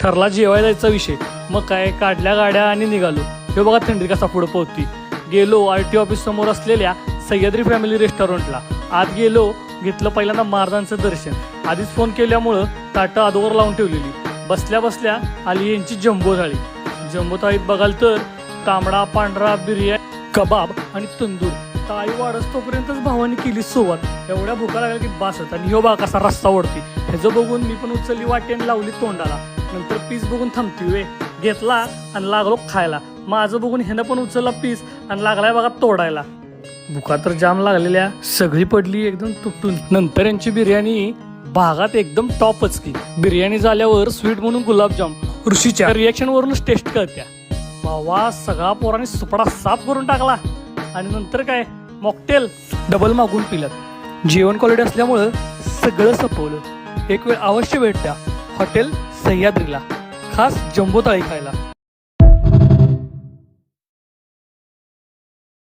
ठरला जेवायला जायचा विषय. मग काय काढल्या गाड्या आणि निघालो. हे बघा थंडी कसा पुढे पोहोचती. गेलो RTO ऑफिस समोर असलेल्या सह्याद्री फॅमिली रेस्टॉरंटला. आत गेलो, घेतलं पहिल्यांदा महाराजांचं दर्शन. आधीच फोन केल्यामुळं ताटं अगोदर लावून ठेवलेली. बसल्या बसल्या आली यांची जम्बो थाळी. जम्बो थाळीत बघाल तर तांबडा पांढरा बिर्याणी, कबाब आणि तंदूर. ताई वाढस तोपर्यंतच भावानी केली सुरुवात. एवढ्या भुका लागल्या की बासत. आणि ह्यो बा कसा रस्ता ओढती. ह्याचं बघून मी पण उचलली वाटी आणि लावली तोंडाला. नंतर पीस बघून थांबती वे घेतला आणि लागलो खायला. माझं बघून ह्यानं पण उचलला पीस आणि लागलाय बघा तोडायला. भुका तर जाम लागलेल्या, सगळी पडली एकदम तुटून. नंतर यांची बिर्याणी भागात एकदम टॉपच की. बिर्याणी झाल्यावर स्वीट म्हणून गुलाबजाम ऋषीच्या रिएक्शन वरूनच टेस्ट करत्या. बावा सगळा पोरांनी सुपडा साफ करून टाकला. आणि नंतर काय मॉकटेल डबल मागून पिल्यात. जेवण क्वालिटी असल्यामुळं सगळं संपवलं. एक वेळ अवश्य भेट द्या हॉटेल सह्याद्रीला, खास जम्बो थाळी खायला.